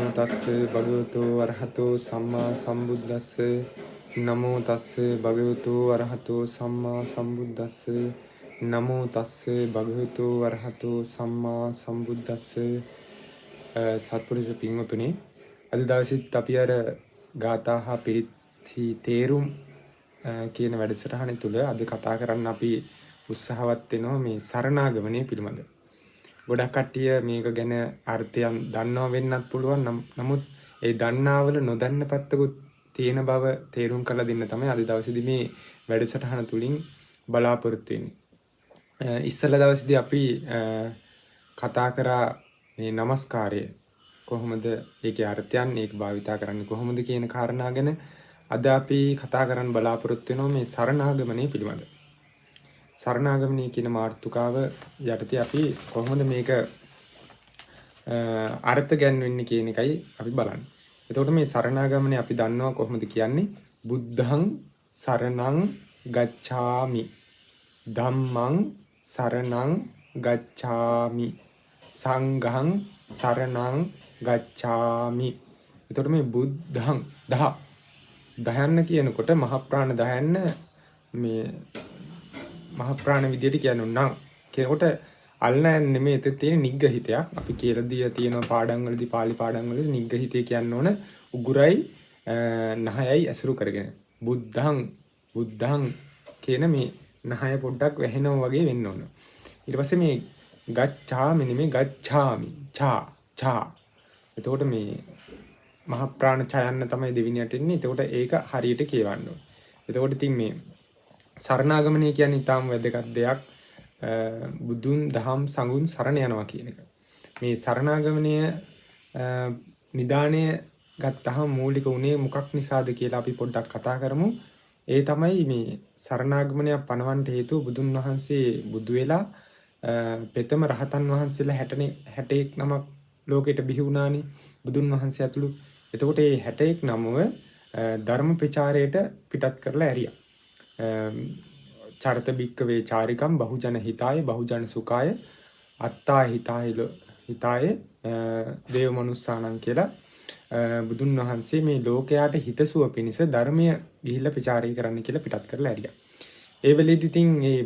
තස්ස භගවතු අරහතෝ සම්මා සම්බුද්දස්ස නමෝ තස්ස භගවතු අරහතෝ සම්මා සම්බුද්දස්ස නමෝ තස්ස භගවතු අරහතෝ සම්මා සම්බුද්දස්ස. සත්පුරුෂ පින්වතුනි, අද දවසෙත් අපි අර ගාථා හා පිරිත්හි තේරුම් කියන වැඩසටහන තුළ අද කතා කරන්න අපි උත්සාහවත් වෙනවා මේ සරණාගමනය පිළිබඳ. ගොඩක් කට්ටිය මේක ගැන අර්ථයන් දන්නවා වෙන්නත් පුළුවන්. නමුත් ඒ දන්නාවල නොදන්න පැත්තකුත් තියෙන බව තේරුම් කරලා දෙන්න තමයි අද දවසේදී මේ වැඩසටහන තුලින් බලාපොරොත්තු වෙන්නේ. ඉස්සෙල්ලා දවසේදී අපි කතා කරා මේ নমස්කාරය කොහොමද, ඒකේ අර්ථයන්, ඒක භාවිතා කරන්නේ කොහොමද කියන කාරණා ගැන අද අපි කතා කරන්න බලාපොරොත්තු වෙනවා මේ සරණාගමනය පිළිබඳ. සරණාගමනය කියන මාතෘකාව යටතේ අපි කොහොමද මේක අර්ථ ගැන්වෙන්නේ කියන එකයි අපි බලන්නේ. එතකොට මේ සරණාගමනය අපි දන්නවා කොහොමද කියන්නේ? බුද්ධං සරණං ගච්ඡාමි, ධම්මං සරණං ගච්ඡාමි, සංඝං සරණං ගච්ඡාමි. එතකොට මේ බුද්ධං දහයන්න කියනකොට මහ ප්‍රාණ දහයන්න මේ මහ ප්‍රාණ විදියට කියනවා නම් කියනකොට අල්ලන්නේ නෙමෙයි, එතන තියෙන නිග්ගහිතයක්. අපි කියලා දී තියෙන පාඩම් වලදී, පාලි පාඩම් වලදී නිග්ගහිතය කියන්න ඕන උගුරයි නහයයි ඇසුරු කරගෙන. බුද්ධං කියන මේ නහය පොඩ්ඩක් වැහෙනවා වගේ වෙන්න ඕන. ඊට පස්සේ මේ ගච්ඡාමි නෙමෙයි ගච්ඡාමි, ඡා. එතකොට මේ මහ ප්‍රාණ ඡයන්න තමයි දෙවිනියට එන්නේ. එතකොට ඒක හරියට කියවන්න ඕන. එතකොට ඉතින් මේ සරණාගමනය කියන්නේ ඊටාම වැදගත් දෙයක්. බුදුන් දහම් සංඝුන් සරණ යනවා කියන එක. මේ සරණාගමනය නිදාණය ගත්තහම මූලික උනේ මොකක් නිසාද කියලා අපි පොඩ්ඩක් කතා කරමු. ඒ තමයි මේ සරණාගමනය පනවන්න හේතුව බුදුන් වහන්සේ බුදු වෙලා පෙතම රහතන් වහන්සේලා 61 නමක් ලෝකෙට බිහි වුණානේ, බුදුන් වහන්සේ ඇතුළු. එතකොට මේ 61 නමව ධර්ම ප්‍රචාරයට පිටත් කරලා ඇරියා. චරිත බික්කවේ චාරිකම් බහුජන හිතාය බහුජන සුඛාය අත්තා හිතාය දේව මනුස්සානං කියලා බුදුන් වහන්සේ මේ ලෝකයාට හිතසුව පිණිස ධර්මය ගිහිල්ලා ප්‍රචාරය කරන්න කියලා පිටත් කරලා ඇරියා. ඒ වෙලෙදි ඉතින් මේ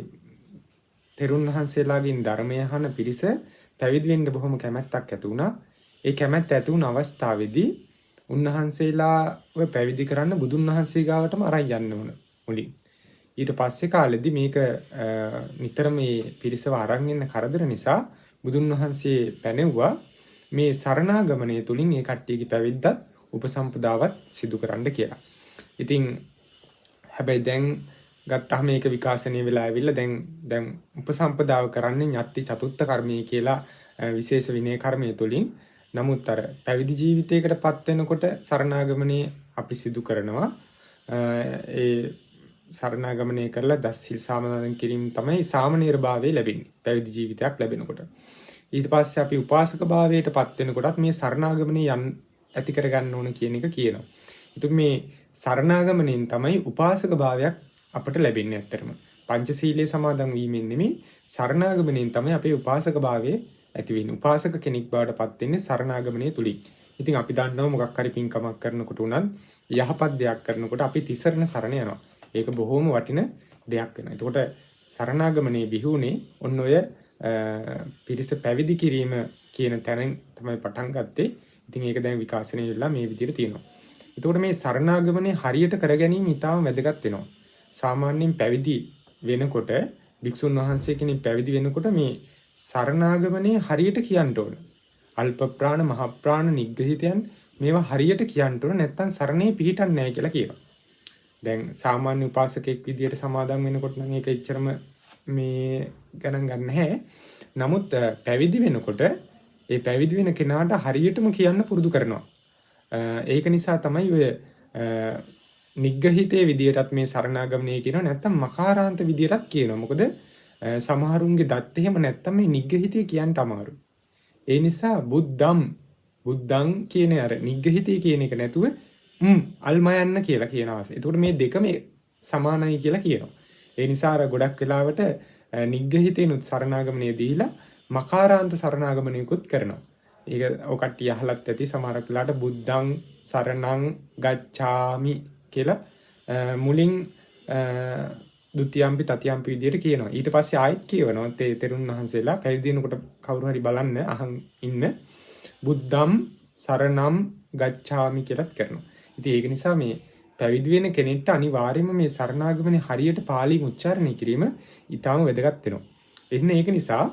තෙරුන් වහන්සේලාගෙන් ධර්මය අහන පිරිස පැවිදි වෙන්න බොහොම කැමැත්තක් ඇති වුණා. ඒ කැමැත්ත ඇති වුණ අවස්ථාවේදී උන්වහන්සේලාව පැවිදි කරන්න බුදුන් වහන්සේ ගාවටම අරන් යන්න ඕන මුලින්. ඊට පස්සේ කාලෙදි මේක නිතර මේ පිරිසව අරන් ඉන්න කරදර නිසා බුදුන් වහන්සේ පැනෙව්වා මේ සරණාගමනය තුලින් මේ කට්ටියගේ පැවිද්දත් උපසම්පදාවත් සිදු කරන්න කියලා. ඉතින් හැබැයි දැන් ගත්තාම මේක විකාශනය වෙලා ඇවිල්ලා දැන් උපසම්පදාව කරන්නේ ඤත්ති චතුත්ථ කර්මයේ කියලා විශේෂ විනය කර්මයේ තුලින්. නමුත් අර පැවිදි ජීවිතයකටපත් වෙනකොට සරණාගමනය අපි සිදු කරනවා. ඒ සරණාගමනය කරලා දස්සිල් සාමදාන කිරීම තමයි සාමණේර භාවයේ ලැබෙන්නේ පැවිදි ජීවිතයක් ලැබෙනකොට. ඊට පස්සේ අපි උපාසක භාවයටපත් වෙනකොටත් මේ සරණාගමනය ඇති කරගන්න ඕන කියන එක කියනවා. ඉතින් මේ සරණාගමනයෙන් තමයි උපාසක භාවයක් අපට ලැබෙන්නේ. ඇත්තටම පංචශීලයේ සමාදන් වීමෙන් නෙමෙයි, සරණාගමනයෙන් තමයි අපේ උපාසක භාවය ඇති වෙන්නේ. උපාසක කෙනෙක් බවට පත් වෙන්නේ සරණාගමනය තුලින්. ඉතින් අපි දන්නවා මොකක් හරි පින්කමක් කරනකොට උනත් යහපත් දෙයක් කරනකොට අපි තිසරණ සරණ යනවා. ඒක බොහොම වටින දෙයක් වෙනවා. එතකොට සරණාගමනයේ බිහුනේ ඔන්න ඔය පිරිස පැවිදි කිරීම කියන තැනින් තමයි පටන් ගත්තේ. ඉතින් ඒක දැන් විකාශනය වෙලා මේ විදිහට තියෙනවා. එතකොට මේ සරණාගමනයේ හරියට කර ගැනීම ඉතාම වැදගත් වෙනවා. සාමාන්‍යයෙන් පැවිදි වෙනකොට භික්ෂුන් වහන්සේ කෙනෙක් පැවිදි වෙනකොට මේ සරණාගමනයේ හරියට කියන්න ඕන. අල්ප ප්‍රාණ, මහ ප්‍රාණ, නිග්ගහිතයන් මේවා හරියට කියන්න ඕන. නැත්තම් සරණේ පිහිටන්නේ නැහැ කියලා කියනවා. දැන් සාමාන්‍ය උපාසකෙක් විදියට සමාදන් වෙනකොට නම් ඒක එච්චරම මේ ගණන් ගන්න නැහැ. නමුත් පැවිදි වෙනකොට ඒ පැවිදි වෙන කෙනාට හරියටම කියන්න පුරුදු කරනවා. ඒක නිසා තමයි ඔය නිග්ගහිතේ විදියටත් මේ සරණාගමනය කියනවා. නැත්තම් මකාරාන්ත විදියටත් කියනවා. මොකද සමහරුන්ගේ දත් එහෙම නැත්තම් මේ නිග්ගහිතේ කියන්න අමාරුයි. ඒ නිසා බුද්ධං කියන අර නිග්ගහිතේ කියන එක නැතුව අල්මයන්න කියලා කියනවා. එතකොට මේ දෙකම සමානයි කියලා කියනවා. ඒ නිසා අර ගොඩක් වෙලාවට නිග්ගහිතේනුත් සරණාගමනය දීලා මකාරාන්ත සරණාගමනයකුත් කරනවා. ඒක ඔය කට්ටිය අහලත් ඇති සමහරක් වෙලාවට බුද්ධං සරණං ගච්ඡාමි කියලා මුලින් ဒုတိ යම්පි තතියම්පි විදියට කියනවා. ඊට පස්සේ ආයෙත් කියවනවා. තෙරුන් වහන්සේලා පැවිදි වෙනකොට කවුරු හරි බලන්න අහන් ඉන්න බුද්ධම් සරණම් ගච්ඡාමි කියලාත් කරනවා. ඉතින් ඒක නිසා මේ පැවිදි වෙන කෙනෙක්ට අනිවාර්යයෙන්ම මේ සරණාගමනේ හරියට පාලියෙන් උච්චාරණය කිරීම ඊටාම වැදගත් වෙනවා. එන්න ඒක නිසා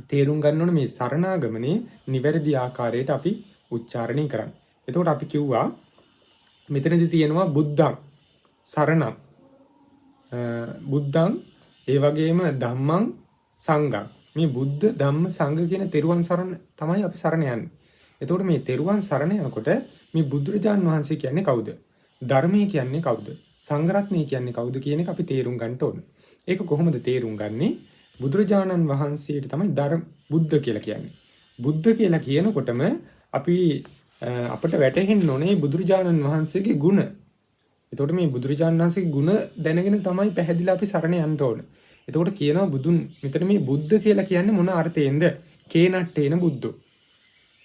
තේරුම් ගන්න ඕනේ මේ සරණාගමනේ නිවැරදි ආකාරයට අපි උච්චාරණය කරන්න. එතකොට අපි කිව්වා මෙතනදී තියෙනවා බුද්ධං සරණං බුද්ධං ඒ වගේම ධම්මං සංඝං. මේ බුද්ධ ධම්ම සංඝ කියන තෙරුවන් සරණ තමයි අපි සරණ යන්නේ. එතකොට මේ තෙරුවන් සරණ යනකොට මේ බුදුරජාන් වහන්සේ කියන්නේ කවුද? ධර්මයේ කියන්නේ කවුද? සංඝ රත්නය කියන්නේ කවුද කියන එක අපි තේරුම් ගන්න ඕනේ. ඒක කොහොමද තේරුම් ගන්නේ? බුදුරජාණන් වහන්සේට තමයි බුද්ධ කියලා කියන්නේ. බුද්ධ කියලා කියනකොටම අපිට වැටහෙන්න ඕනේ බුදුරජාණන් වහන්සේගේ ගුණ. එතකොට මේ බුදුරජාණන් වහන්සේගේ ගුණ දැනගෙන තමයි පැහැදිලිව අපි සරණ යන්න ඕනේ. එතකොට කියනවා මෙතන මේ බුද්ධ කියලා කියන්නේ මොන අර්ථයෙන්ද? කේනට්ටේන බුද්ධෝ.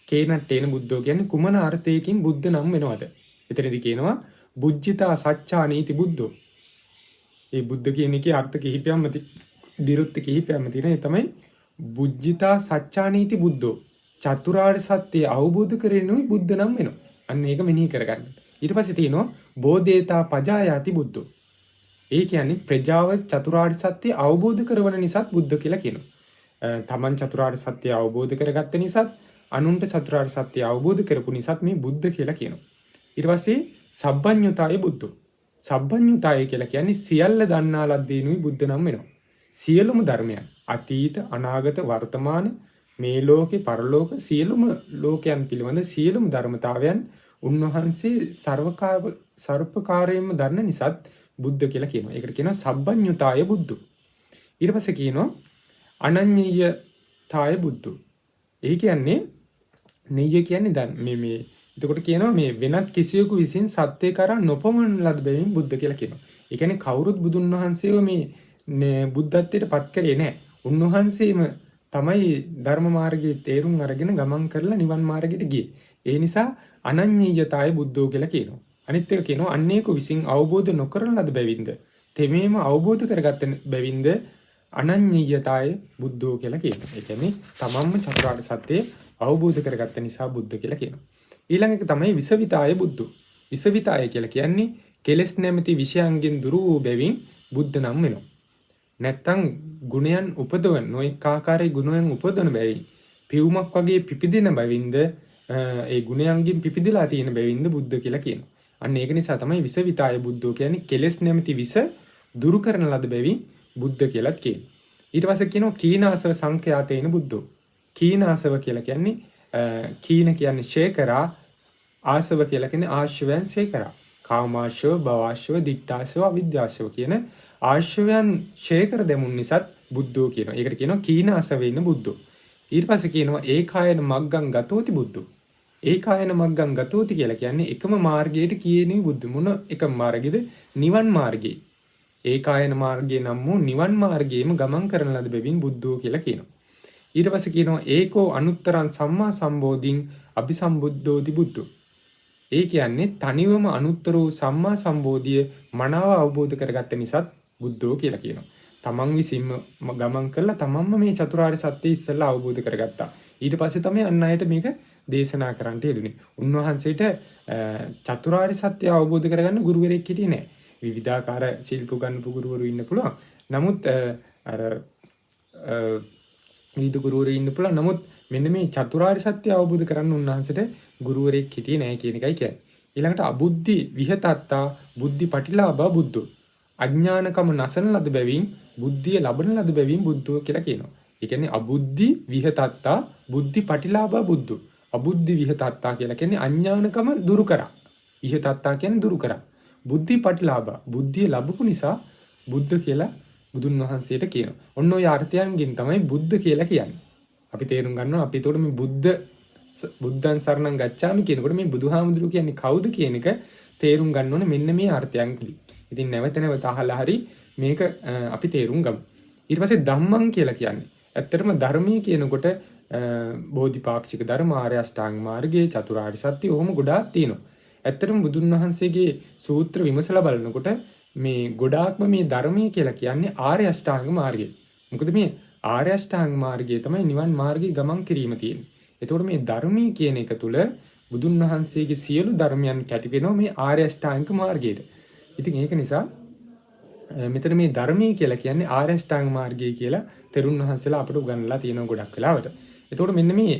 කේනට්ටේන බුද්ධෝ කියන්නේ කුමන අර්ථයකින් බුද්ධ නම් වෙනවද? එතනදී කියනවා බුද්ධිතා සච්චා නීති බුද්ධෝ. ඒ බුද්ධ කියන එකේ අර්ථ කිහිපයක්ම විරුද්ධ කිහිපයක්ම තියෙනවා. ඒ තමයි බුද්ධිතා සච්චා නීති බුද්ධෝ. චතුරාර්ය සත්‍ය අවබෝධ කරගෙනයි බුද්ධ නම් වෙනවා. අන්න ඒක මෙනෙහි කරගන්න. ඊට පස්සේ තියෙනවා බෝධේතා පජායාති බුද්ධෝ. ඒ කියන්නේ ප්‍රජාව චතුරාර්ය සත්‍ය අවබෝධ කරවන නිසා බුද්ධ කියලා කියනවා. තමන් චතුරාර්ය සත්‍ය අවබෝධ කරගත්ත නිසා අනුන්ට චතුරාර්ය සත්‍ය අවබෝධ කරපු නිසා මේ බුද්ධ කියලා කියනවා. ඊට පස්සේ සබ්බඤ්ඤුතාය බුද්ධෝ. සබ්බඤ්ඤුතාය කියලා කියන්නේ සියල්ල දන්නා ලද්දේනුයි බුද්ධ නම් වෙනවා. සියලුම ධර්මයන් අතීත අනාගත වර්තමාන මේ ලෝකේ පරලෝක සියලුම ලෝකයන් පිළිබඳ සියලුම ධර්මතාවයන් උන්වහන්සේ සර්වකාරයෙන්ම දන්න නිසාත් බුද්ධ කියලා කියනවා. ඒකට කියනවා සබ්බඤ්ඤුතාය බුද්ධෝ. ඊට පස්සේ කියනවා අනඤ්ඤයතාය බුද්ධෝ. ඒ කියන්නේ නිය කියන්නේ දැන් මේ එතකොට කියනවා මේ වෙනත් කිසියෙකු විසින් සත්‍ය කරා නොපමන ලද බැවින් බුද්ධ කියලා කියනවා. ඒ කියන්නේ කවුරුත් බුදුන් වහන්සේව මේ බුද්ධත්වයට පත් කරේ නැහැ. උන්වහන්සේම තමයි ධර්ම මාර්ගයේ තේරුම් අරගෙන ගමන් කරලා නිවන් මාර්ගයට ගියේ. ඒ නිසා අනඤ්ඤයතාය බුද්ධෝ කියලා කියනවා. අනිත් එක කියනවා අන්නේක විසින් අවබෝධ නොකරන ලද බැවින්ද තෙමේම අවබෝධ කරගත්ත බැවින්ද අනඤ්ඤයතාය බුද්ධෝ කියලා කියනවා. ඒ කියන්නේ තමන්ම චතුරාර්ය සත්‍ය අවබෝධ කරගත්ත නිසා බුද්ධ කියලා කියනවා. ඊළඟ එක තමයි විසවිතාය බුද්ධෝ. විසවිතාය කියලා කියන්නේ කෙලෙස් නැමැති විෂයන්ගෙන් දුරු වූ බැවින් බුද්ධ නම් වෙනවා. නැත්තම් ගුණයන් උපදවන නොඑක ආකාරයේ ගුණයන් උපදවන බැවින් පියුමක් වගේ පිපිදෙන බැවින්ද ඒ ගුණයන්ගෙන් පිපිදලා තියෙන බැවින්ද බුද්ධ කියලා කියනවා. අන්න ඒක නිසා තමයි විසවිතාය බුද්ධෝ කියන්නේ කෙලෙස් නැමැති විස දුරු කරන ලද බැවින් බුද්ධ කියලාත් කියනවා. ඊට පස්සේ කියනවා කීනාසව සංඛ්‍යාතේන බුද්ධෝ. කීනාසව කියලා කියන්නේ කීන කියන්නේ ශේකරා ආසව කියලා කියන්නේ ආශ්‍රවයන් ශේකරා. කාමාශ්‍රව, භවශ්‍රව, දිට්ඨාශ්‍රව, අවිද්‍යාශ්‍රව කියන ආශ්‍රවයන් ශේකර දෙමුන් නිසාත් බුද්ධෝ කියනවා. ඒකට කියනවා කීනාසවේන බුද්ධෝ. ඊට පස්සේ කියනවා ඒකායන මග්ගං ගතෝති බුද්ධෝ. ඒකායන මග්ගං ගතෝති කියලා කියන්නේ එකම මාර්ගයට කියන්නේ බුද්ධ මොන එකම මාර්ගයේද? නිවන් මාර්ගයේ. ඒකායන මාර්ගයේ නම් වූ නිවන් මාර්ගයේම ගමන් කරන ලද බැවින් බුද්ධෝ කියලා කියනවා. ඊට පස්සේ කියනවා ඒකෝ අනුත්තරං සම්මා සම්බෝධින් අபிසම්බුද්ධෝති බුද්ධෝ. ඒ කියන්නේ තනිවම අනුත්තර වූ සම්මා සම්බෝධිය මනාව අවබෝධ කරගත්ත නිසාත් බුද්ධෝ කියලා කියනවා. තමන් විසින්ම ගමන් කළා තමන්ම මේ චතුරාර්ය සත්‍ය ඉස්සෙල්ලා අවබෝධ කරගත්තා. ඊට පස්සේ තමයි අන් අයට මේක දේශනා කරන්නට යෙදුනේ. උන්වහන්සේට චතුරාර්ය සත්‍ය අවබෝධ කරගන්න ගුරුවරයෙක් හිටියේ නැහැ. විවිධාකාර ශිල්ප ගන්නපු ගුරුවරු ඉන්න පුළුවන්. නමුත් විවිධ ගුරුවරු ඉන්න පුළුවන්. නමුත් මෙන්න මේ චතුරාර්ය සත්‍ය අවබෝධ කරගන්න උන්වහන්සේට ගුරුවරයෙක් හිටියේ නැහැ කියන එකයි කියන්නේ. ඊළඟට අබුද්ධි විහතත්තා බුද්ධි පටිලාභා බුද්ධෝ. අඥානකම නසන ලද බැවින් බුද්ධිය ලබන ලද බැවින් බුද්ධෝ කියලා කියනවා. ඒ කියන්නේ අබුද්ධි විහතත්තා බුද්ධි පටිලාභා බුද්ධෝ. අබුද්ධි විහතත්තා කියලා කියන්නේ අඥානකම දුරු කරා. විහතත්තා කියන්නේ දුරු කරා. බුද්ධි පටිලාභා බුද්ධිය ලැබපු නිසා බුද්ධ කියලා බුදුන් වහන්සේට කියනවා. ඔන්න ඔය අර්ථයන්ගෙන් තමයි බුද්ධ කියලා කියන්නේ. අපි තේරුම් ගන්නවා අපි ඒතකොට මේ බුද්ධං සරණං ගච්ඡාමි කියනකොට මේ බුදුහාමුදුරුවෝ කියන්නේ කවුද කියන එක තේරුම් ගන්න ඕනේ මෙන්න මේ අර්ථයන් වලින්. ඉතින් නැවත නැවත අහලා හරි මේක අපි තේරුම් ගමු. ඊට පස්සේ ධම්මං කියලා කියන්නේ ඇත්තටම ධර්මයේ කියනකොට බෝධිපාක්ෂික ධර්ම, ආර්ය අෂ්ටාංග මාර්ගයේ, චතුරාර්ය සත්‍ය ඔහොම ගොඩාක් තියෙනවා. ඇත්තටම බුදුන් වහන්සේගේ සූත්‍ර විමසලා බලනකොට මේ ගොඩාක්ම මේ ධර්මයේ කියලා කියන්නේ ආර්ය අෂ්ටාංග මාර්ගය. මොකද මේ ආර්ය අෂ්ටාංග මාර්ගය තමයි නිවන් මාර්ගයේ ගමන් කිරීම තියෙන්නේ. එතකොට මේ ධර්මයේ කියන එක තුල බුදුන් වහන්සේගේ සියලු ධර්මයන් කැටි වෙනවා මේ ආර්ය අෂ්ටාංග මාර්ගයට. ඉතින් ඒක නිසා මෙතන මේ ධර්මයේ කියලා කියන්නේ ආර්ය අෂ්ටාංග මාර්ගය කියලා තෙරුන් වහන්සේලා අපට උගන්වලා තියෙනවා ගොඩක් වෙලාවට. එතකොට මෙන්න මේ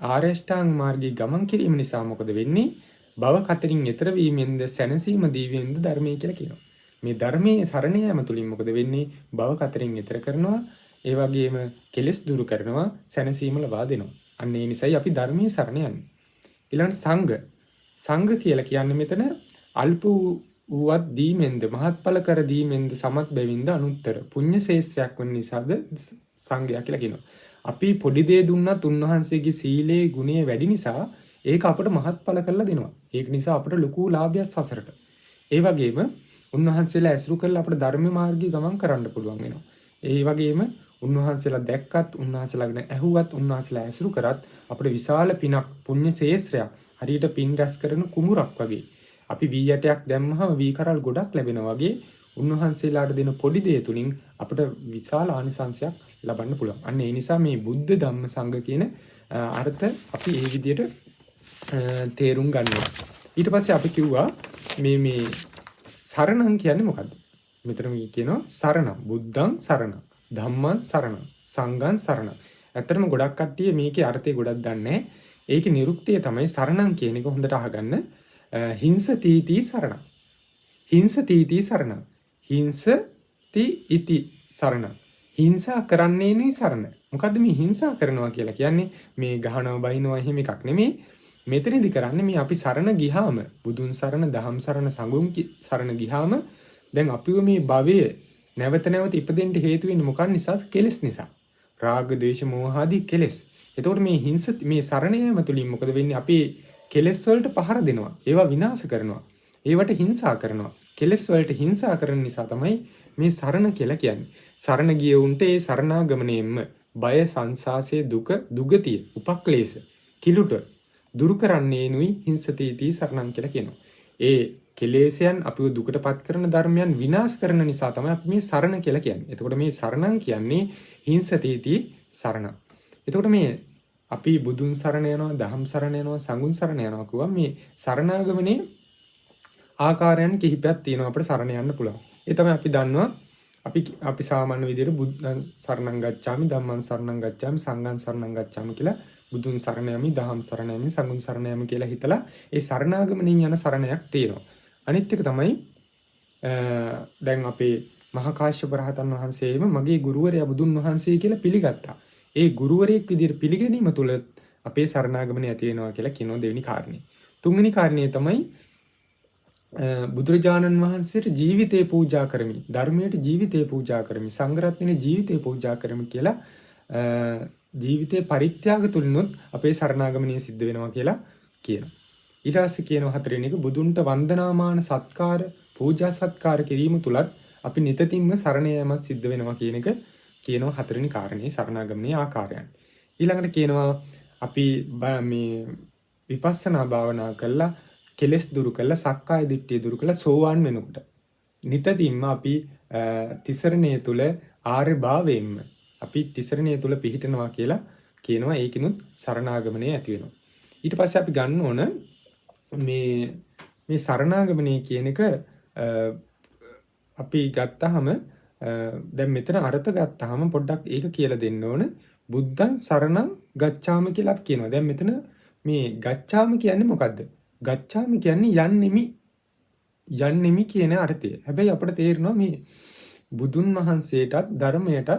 ආර්ය අෂ්ටාංග මාර්ගයේ ගමන් කිරීම නිසා මොකද වෙන්නේ? භව කතරින් ඈතර වීමෙන්ද සැනසීම දීවෙන්ද ධර්මයේ කියලා කියනවා. මේ ධර්මයේ සරණ යාම තුලින් මොකද වෙන්නේ? භව කතරින් ඈතර කරනවා, ඒ වගේම කෙලෙස් දුරු කරනවා, සැනසීම ලබා දෙනවා. අන්න ඒ නිසායි අපි ධර්මයේ සරණ යන්නේ. ඊළඟට සංඝ. සංඝ කියලා කියන්නේ මෙතන අල්ප වූවත් දීමෙන්ද මහත්ඵල කර දීමෙන්ද සමත් බැවින්ද අනුත්තර පුණ්‍ය ශේෂ්ත්‍රයක් වන නිසාද සංඝයා කියලා කියනවා. අපි පොඩි දේ දුන්නත් උන්වහන්සේගේ සීලේ ගුණය වැඩි නිසා ඒක අපට මහත්ඵල කරලා දෙනවා. ඒක නිසා අපට ලොකු ලාභයක් සසරට. ඒ වගේම උන්වහන්සේලා ඇසුරු කරලා අපට ධර්ම මාර්ගයේ ගමන් කරන්න පුළුවන් වෙනවා. ඒ වගේම උන්වහන්සේලා දැක්කත්, උන්වහන්සේලා ගැන ඇහුවත්, උන්වහන්සේලා ඇසුරු කරත් අපට විශාල පිනක්, පුණ්‍ය ශේෂ්ත්‍රයක් හරියට පින් රැස් කරන කුඹුරක් වගේ. අපි වී යටයක් දැම්මහම වී කරල් ගොඩක් ලැබෙනවා වගේ උන්වහන්සේලාට දෙන පොඩි දේ තුලින් අපට විශාල ආනිසංසයක් ලබන්න පුළුවන්. අන්න ඒ නිසා මේ බුද්ධ ධම්ම සංඝ කියන අර්ථ අපි ඒ විදිහට තේරුම් ගන්නවා. ඊට පස්සේ අපි කිව්වා මේ සරණං කියන්නේ මොකද්ද? මෙතන මේ කියනවා සරණ බුද්ධං සරණ ධම්මං සරණ සංඝං සරණ. ඇත්තටම ගොඩක් කට්ටිය මේකේ අර්ථය ගොඩක් දන්නේ නැහැ. ඒකේ නිරුක්තිය තමයි සරණං කියන එක හොඳට අහගන්න. හිංස තීති සරණ. හිංස තීති සරණ. හිංස තීති සරණ. හිංසා කරන්නේ නෙවෙයි සරණ. මොකද්ද මේ හිංසා කරනවා කියලා කියන්නේ? මේ ගහනවා බහිනවා එහෙම එකක් නෙමෙයි. මෙතනදී කරන්නේ මේ අපි සරණ ගියාම බුදුන් සරණ, දහම් සරණ, සංඝුන් සරණ ගියාම දැන් අපිව මේ භවයේ නැවත නැවත ඉපදෙන්න හේතු වෙන්නේ මොකක් නිසා? කෙලෙස් නිසා. රාග, ද්වේෂ, මෝහ ආදී කෙලෙස්. එතකොට මේ සරණ යාම තුලින් මොකද වෙන්නේ? අපි කෙලෙස් වලට පහර දෙනවා. ඒවා විනාශ කරනවා. ඒවට හිංසා කරනවා. කෙලෙස් වලට හිංසා කරන නිසා තමයි මේ සරණ කියලා කියන්නේ. සරණ ගිය උන්ට ඒ සරණාගමණයෙන්ම බය, සංසාසයේ දුක, දුගතිය, උපක්ලේශ, කිලුට දුරු කරන්නේ නුයි හිංසතීති සරණං කියලා කියනවා. ඒ කෙලෙසයන් අපිව දුකටපත් කරන ධර්මයන් විනාශ කරන නිසා තමයි අපි මේ සරණ කියලා කියන්නේ. එතකොට මේ සරණං කියන්නේ හිංසතීති සරණ. එතකොට මේ අපි බුදුන් සරණ යනවා, දහම් සරණ යනවා, සංඝුන් සරණ යනවා කියුවා මේ සරණාගමනේ ආකාරයන් කිහිපයක් තියෙනවා අපිට සරණ යන්න පුළුවන්. ඒ තමයි අපි දන්නවා අපි සාමාන්‍ය විදිහට බුද්ධං සරණං ගච්ඡාමි, ධම්මං සරණං ගච්ඡාමි, සංඝං සරණං ගච්ඡාමි කියලා බුදුන් සරණ යමි, දහම් සරණ යමි, සංඝුන් සරණ යමි කියලා හිතලා ඒ සරණාගමනින් යන සරණයක් තියෙනවා. අනිත් එක තමයි දැන් අපේ මහා කාශ්‍යප රහතන් වහන්සේම මගේ ගුරුවරයා බුදුන් වහන්සේ කියලා පිළිගත්තා. ඒ ගුරුවරයෙක් විදිහට පිළිගැනීම තුළ අපේ සරණාගමනය ඇති වෙනවා කියලා කියනවා දෙවෙනි කාරණේ. තුන්වෙනි කාරණේ තමයි බුදුරජාණන් වහන්සේට ජීවිතේ පූජා කරමි, ධර්මයට ජීවිතේ පූජා කරමි, සංඝරත්නයේ ජීවිතේ පූජා කරමි කියලා ජීවිතේ පරිත්‍යාග තුලිනුත් අපේ සරණාගමනය සිද්ධ වෙනවා කියලා කියනවා. ඊට පස්සේ කියනවා හතරවෙනි එක බුදුන්ට වන්දනාමාන සත්කාර, පූජා සත්කාර කිරීම තුලත් අපි නිතින්ම සරණ යාමත් සිද්ධ වෙනවා කියන එක කියනවා හතරවෙනි කාරණේ සරණාගමනයේ ආකාරයන්. ඊළඟට කියනවා අපි මේ විපස්සනා භාවනා කළා, කෙලෙස් දුරු කළා, සක්කාය දිට්ඨිය දුරු කළා, සෝවාන් වෙනකොට නිතින්ම අපි තිසරණයේ තුල ආර්ය භාවයෙන්ම අපි තිසරණයේ තුල පිහිටනවා කියලා කියනවා. ඒකිනුත් සරණාගමනය ඇති වෙනවා. ඊට පස්සේ අපි ගන්න ඕන මේ සරණාගමනය කියන එක අපි ගත්තාම දැන් මෙතන අර්ථ ගත්තාම පොඩ්ඩක් ඒක කියලා දෙන්න ඕන. බුද්ධං සරණං ගච්ඡාමි කියලා අපි කියනවා. දැන් මෙතන මේ ගච්ඡාමි කියන්නේ මොකද්ද? ගච්ඡාමි කියන්නේ යන්නෙමි කියන අර්ථය. හැබැයි අපිට තේරෙනවා මේ බුදුන් වහන්සේටත් ධර්මයටත්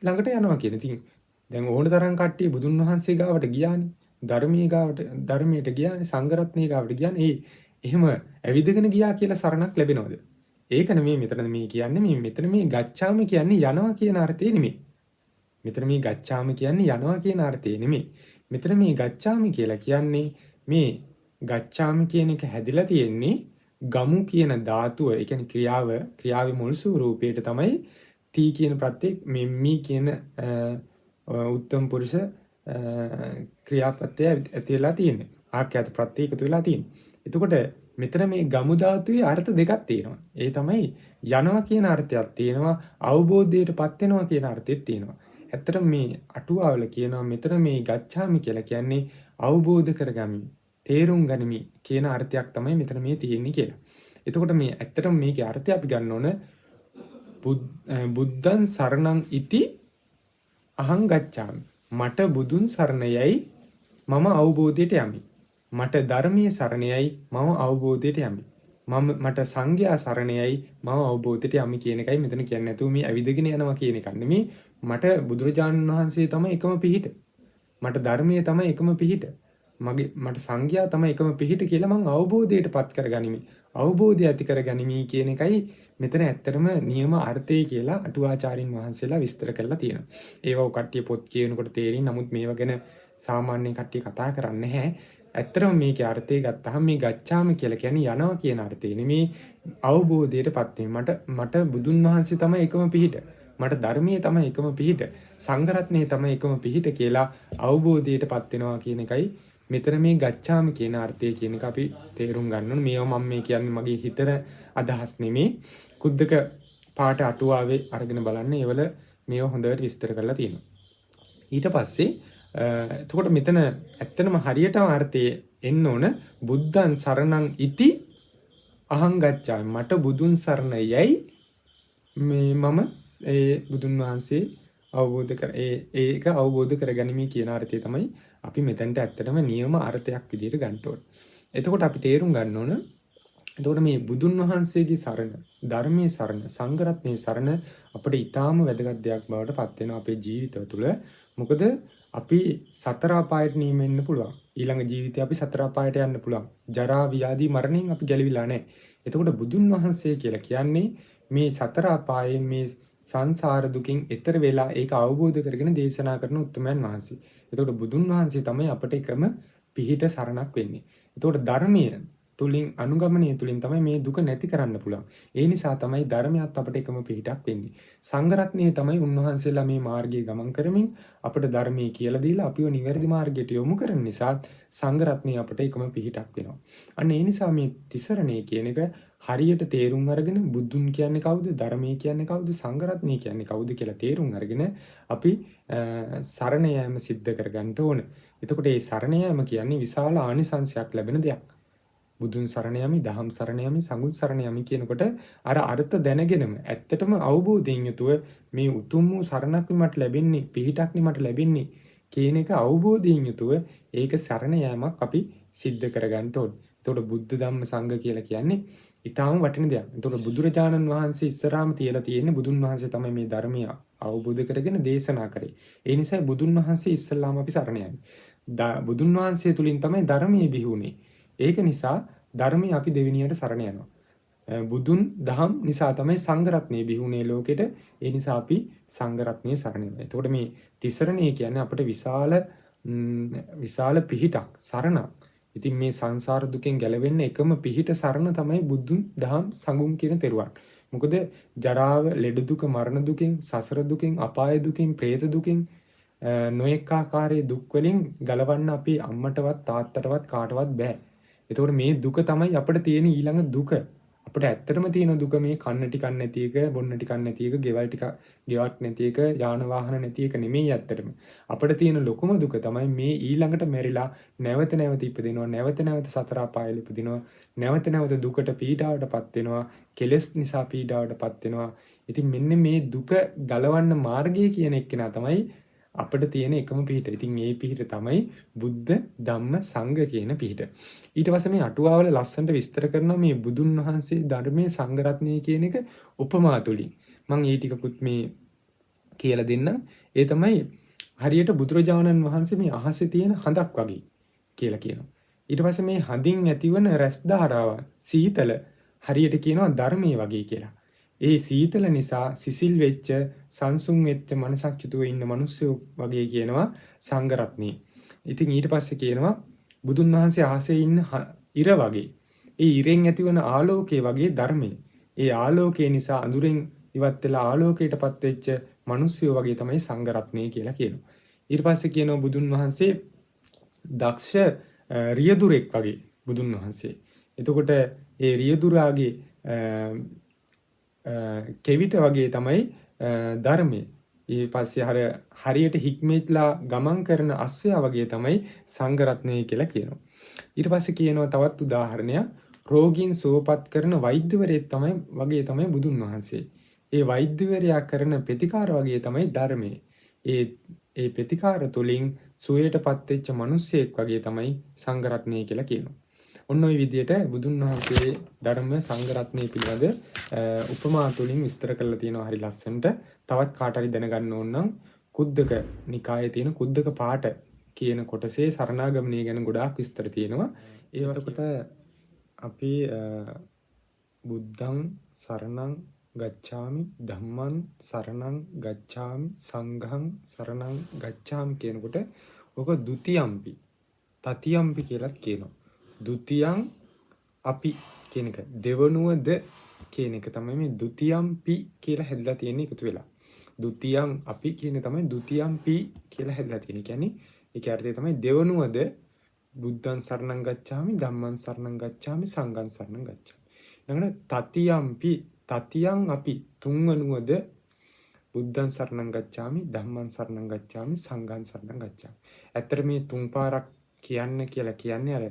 ළඟට යනවා කියන. ඉතින් දැන් ඕන තරම් කට්ටිය බුදුන් වහන්සේ ගාවට ගියානේ. ධර්මයට ගියානේ, සංඝරත්නයේ ගාවට ගියානේ. එහෙම ඇවිදගෙන ගියා කියලා සරණක් ලැබෙනවද? ඒක නෙමෙයි මෙතන මේ කියන්නේ. මෙතන මේ ගච්ඡාමි කියන්නේ යනවා කියන අර්ථය නෙමෙයි. මෙතන මේ ගච්ඡාමි කියන්නේ යනවා කියන අර්ථය නෙමෙයි. මෙතන මේ ගච්ඡාමි කියලා කියන්නේ මේ ගච්ඡාමි කියන එක හැදිලා තියෙන්නේ ගමු කියන ධාතුව. ඒ කියන්නේ ක්‍රියාවේ මුල් ස්වරූපයට තමයි තී කියන ප්‍රත්‍යේ මෙම්මි කියන උත්තම පුරුෂ ක්‍රියාපතය ඇති වෙලා තියෙන්නේ. ආඛ්‍යාත ප්‍රත්‍ය එකතු වෙලා තියෙන්නේ. එතකොට මෙතන මේ ගමු ධාතුවේ අර්ථ දෙකක් තියෙනවා. ඒ තමයි යනවා කියන අර්ථයක් තියෙනවා, අවබෝධයටපත් වෙනවා කියන අර්ථයක් තියෙනවා. ඇත්තට මේ අටුවාවල කියනවා මෙතන මේ ගච්ඡාමි කියලා කියන්නේ අවබෝධ කරගමි, තේරුම් ගනිමි කියන අර්ථයක් තමයි මෙතන මේ තියෙන්නේ කියලා. එතකොට මේ ඇත්තටම මේකේ අර්ථය අපි ගන්න ඕන බුද්ධං සරණං ඉති අහං ගච්ඡාමි. මට බුදුන් සරණයයි මම අවබෝධයට යමි. මට ධර්මයේ සරණයයි මම අවබෝධයට යමි. මට සංඝයා සරණයයි මම අවබෝධයට යමි කියන එකයි මෙතන කියන්නේ. නැතුව මේ ඇවිදගෙන යනවා කියන එක නෙමෙයි. මට බුදුරජාණන් වහන්සේ තමයි එකම පිහිට. මට ධර්මයේ තමයි එකම පිහිට. මට සංඝයා තමයි එකම පිහිට කියලා මම අවබෝධයටපත් කරගනිමි. අවබෝධය ඇති කරගනිමි කියන එකයි මෙතන ඇත්තටම නියම අර්ථය කියලා අටුවාචාරින් වහන්සේලා විස්තර කරලා තියෙනවා. ඒවා කට්ටිය පොත් කියනකොට තේරෙන්නේ. නමුත් මේව ගැන සාමාන්‍ය කට්ටිය කතා කරන්නේ නැහැ. ඇත්තටම මේකේ අර්ථය ගත්තාම මේ ගච්ඡාම කියලා කියන්නේ යනවා කියන අර්ථය නෙමේ, අවබෝධයටපත් වීම. මට බුදුන් වහන්සේ තමයි එකම පිහිට. මට ධර්මයේ තමයි එකම පිහිට. සංඝ රත්නයේ තමයි එකම පිහිට කියලා අවබෝධයටපත් වෙනවා කියන එකයි මෙතන මේ ගච්ඡාම කියන අර්ථය කියන එක අපි තේරුම් ගන්න ඕනේ. මේවා මම මේ කියන්නේ මගේ හිතන අදහස් නෙමේ. කුද්දක පාට අටුවාවේ අරගෙන බලන්න ඒවල මේවා හොඳට විස්තර කරලා තියෙනවා. ඊට පස්සේ එතකොට මෙතන ඇත්තනම හරියටම අර්ථය එන්න ඕන බුද්ධං සරණං ඉති අහං ගච්ඡාමි. මට බුදුන් සරණ යයි මේ මම ඒ බුදුන් වහන්සේ අවබෝධ කර ඒක අවබෝධ කරගනිමි කියන අර්ථය තමයි අපි මෙතනට ඇත්තටම නියම අර්ථයක් විදිහට ගන්න ඕනේ. එතකොට අපි තේරුම් ගන්න ඕන එතකොට මේ බුදුන් වහන්සේගේ සරණ, ධර්මයේ සරණ, සංඝ රත්නයේ සරණ අපිට ඊටාම වැදගත් දෙයක් බවට පත් වෙනවා අපේ ජීවිතය තුළ. මොකද අපි සතර අපායට නියමෙන්න පුළුවන්. ඊළඟ ජීවිතේ අපි සතර අපායට යන්න පුළුවන්. ජරා ව්‍යාධි මරණයෙන් අපි ගැලවිලා නැහැ. එතකොට බුදුන් වහන්සේ කියලා කියන්නේ මේ සතර අපායේ මේ සංසාර දුකින් එතර වෙලා ඒක අවබෝධ කරගෙන දේශනා කරන උත්තමයන් වහන්සේ. එතකොට බුදුන් වහන්සේ තමයි අපට එකම පිහිට සරණක් වෙන්නේ. එතකොට ධර්මයේ තුලින් අනුගමනය තුලින් තමයි මේ දුක නැති කරන්න පුළුවන්. ඒ නිසා තමයි ධර්මයත් අපට එකම පිහිටක් වෙන්නේ. සංඝ රත්නයේ තමයි උන්වහන්සේලා මේ මාර්ගයේ ගමන් කරමින් අපට ධර්මයේ කියලා දීලා අපිව නිවැරදි මාර්ගයට යොමු කරන නිසා සංඝ රත්නයේ අපට එකම පිහිටක් වෙනවා. අන්න ඒ නිසා මේ තිසරණේ කියන එක හරියට තේරුම් අරගෙන බුදුන් කියන්නේ කවුද, ධර්මයේ කියන්නේ කවුද, සංඝ රත්නයේ කියන්නේ කවුද කියලා තේරුම් අරගෙන අපි සරණ යාම සිද්ධ කරගන්න ඕන. එතකොට මේ සරණ යාම කියන්නේ විශාල ආනිසංසයක් ලැබෙන දෙයක්. බුදුන් සරණ යමි, දහම් සරණ යමි, සංඝුන් සරණ යමි කියනකොට අර අර්ථ දැනගෙනම ඇත්තටම අවබෝධයෙන් යුතුව මේ උතුම් වූ සරණක් මට ලැබෙන්නේ, පිහිටක් මට ලැබෙන්නේ කියන එක අවබෝධයෙන් යුතුව ඒක සරණ යාමක් අපි සිද්ධ කරගන්න ඕනේ. එතකොට බුද්ධ ධම්ම සංඝ කියලා කියන්නේ ඊටාම වටින දෙයක්. එතකොට බුදුරජාණන් වහන්සේ ඉස්සරහාම තියලා තියෙන්නේ බුදුන් වහන්සේ තමයි මේ ධර්මය අවබෝධ කරගෙන දේශනා කරේ. ඒ නිසා බුදුන් වහන්සේ ඉස්සල්ලාම අපි සරණ යන්නේ. බුදුන් වහන්සේ තුලින් තමයි ධර්මයේ බිහුනේ. ඒක නිසා ධර්මයේ අපි දෙවිනියට සරණ යනවා. බුදුන් දහම් නිසා තමයි සංඝ රත්නයේ බිහුනේ ලෝකෙට. ඒ නිසා අපි සංඝ රත්නයේ සරණ යනවා. එතකොට මේ තිසරණේ කියන්නේ අපිට විශාල පිහිටක්, සරණක්. ඉතින් මේ සංසාර දුකෙන් ගැලවෙන්න එකම පිහිට සරණ තමයි බුදුන් දහම් සංඝුන් කියන තෙරුවන්. මොකද ජරාව, ලෙඩ දුක, මරණ දුකෙන්, සසර දුකෙන්, අපාය දුකෙන්, പ്രേත දුකෙන් නොඑක ආකාරයේ දුක් වලින් ගලවන්න අපි අම්මටවත් තාත්තටවත් කාටවත් බෑ. එතකොට මේ දුක තමයි අපිට තියෙන ඊළඟ දුක. අපිට ඇත්තටම තියෙන දුක මේ කන්න ටිකක් නැති එක, බොන්න ටිකක් නැති එක, ගෙවල් ටික ගෙවක් නැති එක, යාන වාහන නැති එක නෙමෙයි ඇත්තටම. අපිට තියෙන ලොකුම දුක තමයි මේ ඊළඟට මෙරිලා නැවත නැවත ඉපදිනවා, නැවත නැවත සතර අපායෙ ඉපදිනවා, නැවත නැවත දුකට පීඩාවටපත් වෙනවා, කෙලෙස් නිසා පීඩාවටපත් වෙනවා. ඉතින් මෙන්න මේ දුක ගලවන්න මාර්ගය කියන එක්කෙනා තමයි අපිට තියෙන එකම පිහිට. ඉතින් මේ පිහිට තමයි බුද්ධ ධම්ම සංඝ කියන පිහිට. ඊට පස්සේ මේ අටුවාවල ලස්සනට විස්තර කරනවා මේ බුදුන් වහන්සේ ධර්මයේ සංඝ රත්නය කියන එක උපමා තුලින්. මම ඒ ටිකකුත් මේ කියලා දෙන්නම්. ඒ තමයි හරියට බුදුරජාණන් වහන්සේ මේ අහසේ තියෙන හඳක් වගේ කියලා කියනවා. ඊට පස්සේ මේ හඳින් ඇතිවන රැස් ධාරාවන් සීතල හරියට කියනවා ධර්මයේ වගේ කියලා. ඒ සීතල නිසා සිසිල් වෙච්ච, සංසුන් වෙච්ච මනසක් යුතුව ඉන්න මිනිස්සු වගේ කියනවා සංඝ රත්නය. ඉතින් ඊට පස්සේ කියනවා බුදුන් වහන්සේ ආසේ ඉන්න ඉර වගේ. ඒ ඉරෙන් ඇතිවන ආලෝකයේ වගේ ධර්මය. ඒ ආලෝකය නිසා අඳුරෙන් ඉවත් වෙලා ආලෝකයටපත් වෙච්ච මිනිස්සු වගේ තමයි සංඝ රත්නය කියලා කියනවා. ඊට පස්සේ කියනවා බුදුන් වහන්සේ දක්ෂ රියදුරෙක් වගේ බුදුන් වහන්සේ. එතකොට ඒ රියදුරාගේ කෙවිත වගේ තමයි ධර්මයේ. ඊට පස්සේ හරියට හික්මෙట్లా ගමන් කරන අස්සයා වගේ තමයි සංඝ රත්නය කියලා කියනවා. ඊට පස්සේ කියනවා තවත් උදාහරණයක් රෝගීන් සුවපත් කරන වෛද්‍යවරයෙක් වගේ තමයි බුදුන් වහන්සේ. ඒ වෛද්‍යවරයා කරන ප්‍රතිකාර වගේ තමයි ධර්මයේ. ඒ ප්‍රතිකාර තුලින් සුවයටපත් වෙච්ච මිනිස්සෙක් වගේ තමයි සංඝ රත්නය කියලා කියනවා. ඔන්න ඔය විදිහට බුදුන් වහන්සේ ධර්ම සංඝ රත්නය පිළිබඳ උපමා තුලින් විස්තර කරලා තියෙනවා හරි ලස්සනට. තවත් කාට හරි දැනගන්න ඕන නම් කුද්දක නිකායේ තියෙන කුද්දක පාඨ කියන කොටසේ සරණාගමනය ගැන ගොඩාක් විස්තර තියෙනවා. ඒකට අපි බුද්ධං සරණං ගච්ඡාමි ධම්මං සරණං ගච්ඡාමි සංඝං සරණං ගච්ඡාමි කියනකොට ඔක ဒ ුතියම්පි තතියම්පි කියලාත් කියනවා. ဒ ුතියං අපි කියන එක දෙවනුවද කියන එක තමයි මේ ဒ ුතියම්පි කියලා හැදලා තියෙන්නේ එකතු වෙලා. ဒ ුතියං අපි කියන තමයි ဒ ුතියම්පි කියලා හැදලා තියෙන්නේ. කියන්නේ ඒකේ අර්ථය තමයි දෙවනුවද බුද්ධං සරණං ගච්ඡාමි ධම්මං සරණං ගච්ඡාමි සංඝං සරණං ගච්ඡාමි. ඊළඟට තතියම්පි තතියං අපි තුන්වනුවද බුද්ධං සරණං ගච්ඡාමි ධම්මං සරණං ගච්ඡාමි සංඝං සරණං ගච්ඡාමි. ඇත්තට මේ තුන් පාරක් කියන්න කියලා කියන්නේ අර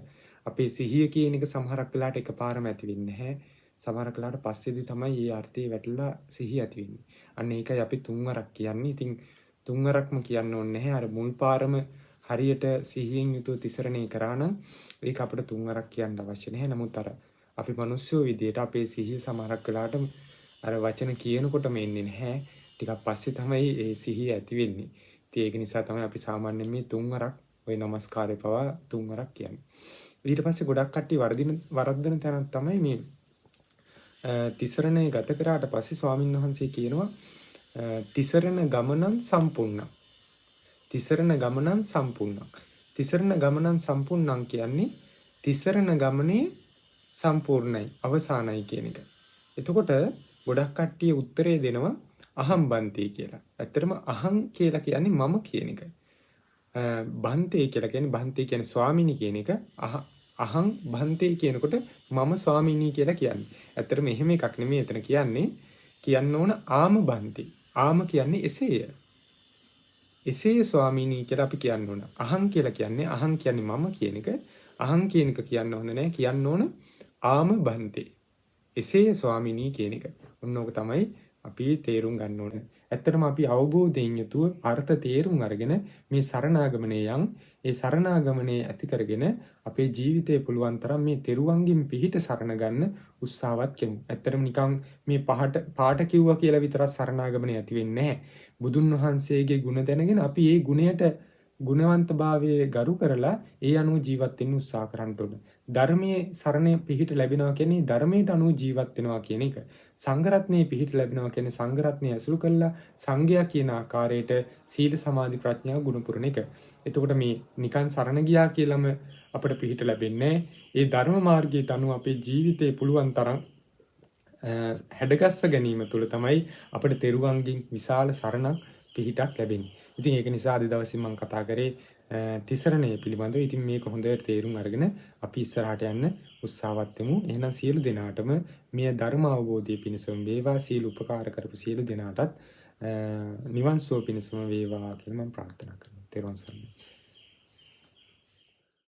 අපේ සිහිය කියන එක සමහරක් වෙලාවට එකපාරම ඇති වෙන්නේ නැහැ. සමහරක් වෙලාවට පස්සේදී තමයි මේ අර්ථය වැටලා සිහිය ඇති වෙන්නේ. අන්න ඒකයි අපි තුන්වරක් කියන්නේ. ඉතින් තුන්වරක්ම කියන්න ඕනේ නැහැ. අර මුල් පාරම හරියට සිහියෙන් යුතුව තිසරණේ කරා නම් ඒක අපිට තුන්වරක් කියන්න අවශ්‍ය නැහැ. නමුත් අර අපි මිනිස්සු විදියට අපේ සිහිය සමහරක් වෙලාවට අර වචන කියනකොටම එන්නේ නැහැ. ටිකක් පස්සේ තමයි ඒ සිහිය ඇති වෙන්නේ. ඉතින් ඒක නිසා තමයි අපි සාමාන්‍යයෙන් මේ තුන්වරක් ওই নমස්කාරය පවා තුන්වරක් කියන්නේ. ඊට පස්සේ ගොඩක් කට්ටිය වරද්දන තැනක් තමයි මේ තිසරණේ ගත කරාට පස්සේ ස්වාමින් වහන්සේ කියනවා තිසරණ ගමනං සම්පූර්ණං. තිසරණ ගමනං සම්පූර්ණං. තිසරණ ගමනං සම්පූර්ණං කියන්නේ තිසරණ ගමනේ සම්පූර්ණයි අවසానයි කියන එක. එතකොට ගොඩක් කට්ටිය උත්තරේ දෙනවා අහම් බන්තේ කියලා. ඇත්තටම අහං කියලා කියන්නේ මම කියන එක. බන්තේ කියලා කියන්නේ බන්තේ කියන්නේ ස්වාමිනී කියන එක. අහං බන්තේ කියනකොට මම ස්වාමිනී කියලා කියන්නේ. ඇත්තටම එහෙම එකක් නෙමෙයි එතන කියන්නේ. කියන්න ඕන ආම බන්තේ. ආම කියන්නේ එසේය. එසේ ස්වාමිනී කියලා අපි කියන්න ඕන. අහං කියලා කියන්නේ අහං කියන්නේ මම කියන එක. අහං කියන එක කියන්න හොඳ නැහැ. කියන්න ඕන ආම බන්තේ. එසේ ස්වාමිනී කියන එක. ඔන්න ඕක තමයි අපි තේරුම් ගන්න ඕනේ. ඇත්තටම අපි අවබෝධයෙන් යුතුව අර්ථ තේරුම් අරගෙන මේ සරණාගමනේ ඒ සරණාගමනේ ඇති කරගෙන අපේ ජීවිතේ පුළුවන් තරම් මේ තෙරුවන්ගෙන් පිහිට සරණ ගන්න උත්සාහවත් කෙමු. ඇත්තටම නිකන් මේ පාට කිව්වා කියලා විතරක් සරණාගමනේ ඇති වෙන්නේ නැහැ. බුදුන් වහන්සේගේ ගුණ දැනගෙන අපි ඒ ගුණයට ගුණවන්තභාවයේ ගරු කරලා ඒ අනුව ජීවත් වෙන්න උත්සාහ කරන්න ඕනේ. ධර්මයේ සරණ පිහිට ලැබෙනවා කියන්නේ ධර්මයට අනුව ජීවත් වෙනවා කියන එක. සංඝ රත්නයේ පිහිට ලැබෙනවා කියන්නේ සංඝ රත්නය ඇසුරු කළා සංඝයා කියන ආකාරයට සීල සමාධි ප්‍රඥා ගුණ පුරණ එක. එතකොට මේ නිකන් සරණ ගියා කියලාම අපිට පිහිට ලැබෙන්නේ ඒ ධර්ම මාර්ගයට අනුව අපේ ජීවිතේ පුළුවන් තරම් හැඩගස්ස ගැනීම තුළ තමයි අපිට තෙරුවන්ගෙන් විශාල සරණක් පිහිටක් ලැබෙන්නේ. ඉතින් ඒක නිසා අද දවසේ මම කතා කරේ තිසරණය පිළිබඳව. ඉතින් මේක හොඳට තේරුම් අරගෙන අපි ඉස්සරහට යන්න උත්සාහවත් වෙමු. එහෙනම් සියලු දෙනාටම මේ ධර්ම අවබෝධය පිණිසම වේවා, සීල උපකාර කරපු සියලු දෙනාටත් නිවන් සුව පිණිසම වේවා කියලා මම ප්‍රාර්ථනා කරනවා. තෙරුවන් සරණයි.